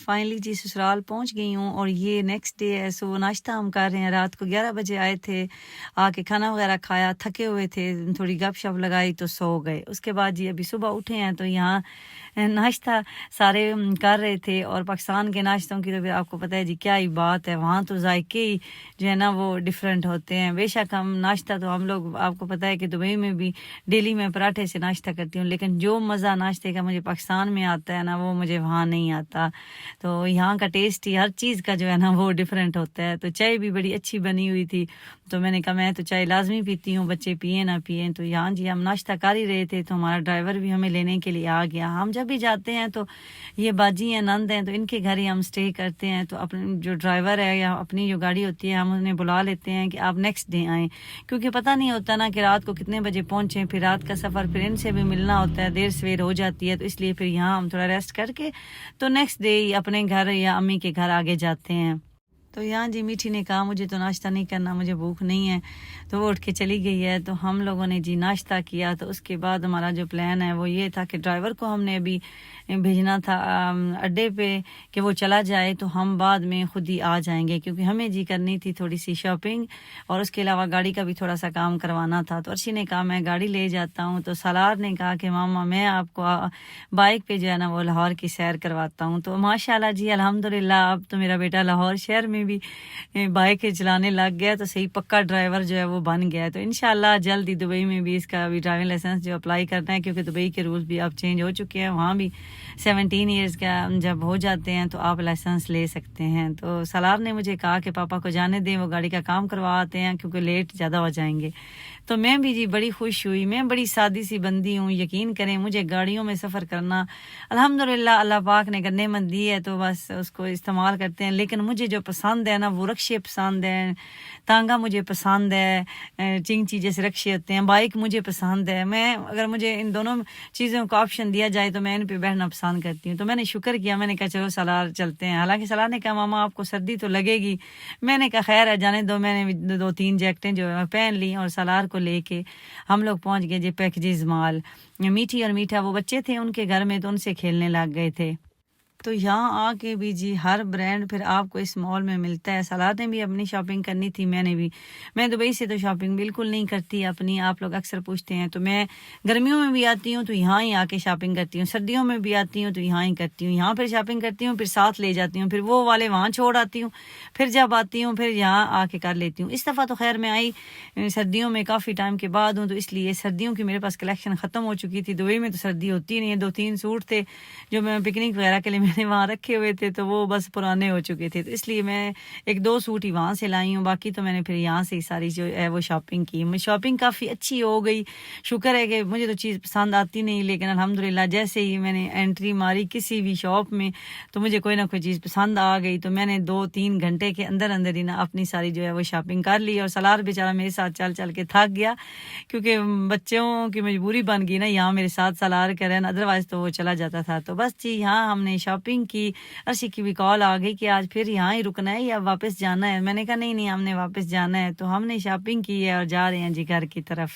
Finally جی سسرال پہنچ گئی ہوں اور یہ نیکسٹ ڈے ہے. سو ناشتہ ہم کر رہے ہیں. رات کو 11 بجے آئے تھے, آ کے کھانا وغیرہ کھایا, تھکے ہوئے تھے, تھوڑی گپ شپ لگائی تو سو گئے. اس کے بعد جی ابھی صبح اٹھے ہیں تو یہاں ناشتہ سارے کر رہے تھے. اور پاکستان کے ناشتوں کی تو پھر آپ کو پتہ ہے جی کیا ہی بات ہے, وہاں تو ذائقے ہی جو ہے نا وہ ڈیفرنٹ ہوتے ہیں. بے شک ہم ناشتہ تو ہم لوگ آپ کو پتہ ہے کہ دبئی میں بھی ڈیلی میں پراٹھے سے ناشتہ کرتی ہوں, لیکن جو مزہ ناشتے کا مجھے پاکستان میں آتا ہے نا وہ مجھے وہاں نہیں آتا. تو یہاں کا ٹیسٹ ہی ہر چیز کا جو ہے نا وہ ڈیفرنٹ ہوتا ہے. تو چائے بھی بڑی اچھی بنی ہوئی تھی, تو میں نے کہا میں تو چائے لازمی پیتی ہوں, بچے پیئیں نہ پیئیں. تو یہاں جی ہم ناشتہ کر ہی رہے تھے تو ہمارا ڈرائیور بھی ہمیں لینے کے لیے آ گیا. ہم جب بھی جاتے ہیں تو یہ باجی ہیں, نند ہیں, تو ان کے گھر ہی ہم اسٹے کرتے ہیں. تو اپنے جو ڈرائیور ہے یا اپنی جو گاڑی ہوتی ہے ہم انہیں بلا لیتے ہیں کہ آپ نیکسٹ ڈے آئیں, کیونکہ پتہ نہیں ہوتا نا کہ رات کو کتنے بجے پہنچیں. پھر رات کا سفر پھر ان سے بھی ملنا ہوتا ہے, دیر سویر ہو جاتی ہے. تو اس لیے پھر یہاں ہم تھوڑا ریسٹ کر کے تو نیکسٹ ڈے اپنے گھر یا امی کے گھر آگے جاتے ہیں. تو یہاں جی میٹھی نے کہا مجھے تو ناشتہ نہیں کرنا, مجھے بھوک نہیں ہے, تو وہ اٹھ کے چلی گئی ہے. تو ہم لوگوں نے جی ناشتہ کیا. تو اس کے بعد ہمارا جو پلان ہے وہ یہ تھا کہ ڈرائیور کو ہم نے ابھی بھیجنا تھا اڈے پہ کہ وہ چلا جائے, تو ہم بعد میں خود ہی آ جائیں گے, کیونکہ ہمیں جی کرنی تھی تھوڑی سی شاپنگ اور اس کے علاوہ گاڑی کا بھی تھوڑا سا کام کروانا تھا. تو ارشی نے کہا میں گاڑی لے جاتا ہوں. تو سالار نے کہا کہ ماما میں آپ کو بائک پہ جو ہے نا وہ لاہور کی سیر کرواتا ہوں. تو ماشاءاللہ جی الحمدللہ اب تو میرا بیٹا لاہور شہر میں بھی بائک چلانے لگ گیا, تو صحیح پکا ڈرائیور جو ہے وہ بن گیا ہے. تو انشاءاللہ جلد ہی دبئی میں بھی اس کا بھی ڈرائیونگ لائسنس جو اپلائی کرنا ہے, کیونکہ دبئی کے رولز بھی اب چینج ہو چکے ہیں. وہاں بھی 17 ایئرز کا جب ہو جاتے ہیں تو آپ لائسنس لے سکتے ہیں. تو سالار نے مجھے کہا کہ پاپا کو جانے دیں, وہ گاڑی کا کام کرواتے ہیں کیونکہ لیٹ زیادہ ہو جائیں گے. تو میں بھی جی بڑی خوش ہوئی. میں بڑی سادی سی بندی ہوں, یقین کریں مجھے گاڑیوں میں سفر کرنا الحمدللہ اللہ پاک نے نعمت دی ہے, تو بس اس کو استعمال کرتے ہیں. لیکن مجھے جو پسند ہے نا وہ رکشے پسند ہیں, تانگا مجھے پسند ہے, چنگچی جیسے رکشے ہوتے ہیں, بائک مجھے پسند ہے. میں اگر مجھے ان دونوں چیزوں کا آپشن دیا جائے تو میں ان پہ بیٹھنا پسند کرتی ہوں. تو میں نے شکر کیا, میں نے کہا چلو سالار چلتے ہیں. حالانکہ سالار نے کہا ماما آپ کو سردی تو لگے گی. میں نے کہا خیر ہے جانے دو. میں نے 2-3 جیکٹیں جو ہے پہن لی اور سالار کو لے کے ہم لوگ پہنچ گئے جی پیکجز مال. میٹھی اور میٹھا وہ بچے تھے ان کے گھر میں, تو ان سے کھیلنے لگ گئے تھے. تو یہاں آ کے بھی جی ہر برانڈ پھر آپ کو اس مال میں ملتا ہے. سالار نے بھی اپنی شاپنگ کرنی تھی, میں نے بھی. میں دبئی سے تو شاپنگ بالکل نہیں کرتی اپنی, آپ لوگ اکثر پوچھتے ہیں. تو میں گرمیوں میں بھی آتی ہوں تو یہاں ہی آ کے شاپنگ کرتی ہوں, سردیوں میں بھی آتی ہوں تو یہاں ہی کرتی ہوں. یہاں پھر شاپنگ کرتی ہوں, پھر ساتھ لے جاتی ہوں, پھر وہ والے وہاں چھوڑ آتی ہوں, پھر جب آتی ہوں پھر یہاں آ کے کر لیتی ہوں. اس دفعہ تو خیر میں آئی سردیوں میں کافی ٹائم کے بعد ہوں, تو اس لیے سردیوں کی میرے پاس کلیکشن ختم ہو چکی تھی. دبئی میں تو سردی ہوتی نہیں ہے. 2-3 سوٹ تھے جو میں پکنک وغیرہ کے لیے میں نے وہاں رکھے ہوئے تھے, تو وہ بس پرانے ہو چکے تھے. تو اس لیے میں 1-2 سوٹ ہی وہاں سے لائی ہوں, باقی تو میں نے پھر یہاں سے ہی ساری جو ہے وہ شاپنگ کی. مجھے شاپنگ کافی اچھی ہو گئی. شکر ہے کہ مجھے تو چیز پسند آتی نہیں, لیکن الحمدللہ جیسے ہی میں نے انٹری ماری کسی بھی شاپ میں تو مجھے کوئی نہ کوئی چیز پسند آ گئی. تو میں نے 2-3 گھنٹے کے اندر اندر ہی نا اپنی ساری جو ہے وہ شاپنگ کر لی. اور سالار بیچارہ میرے ساتھ چل چل کے تھک گیا, کیونکہ بچوں کی مجبوری بن گئی نا یہاں میرے ساتھ سالار کریں, ادروائز تو وہ چلا جاتا تھا. تو بس جی یہاں ہم نے شاپنگ کی. ارشی کی بھی کال آ گئی کہ آج پھر یہاں ہی رکنا ہے یا واپس جانا ہے. میں نے کہا نہیں ہم نے واپس جانا ہے. تو ہم نے شاپنگ کی ہے اور جا رہے ہیں جی گھر کی طرف.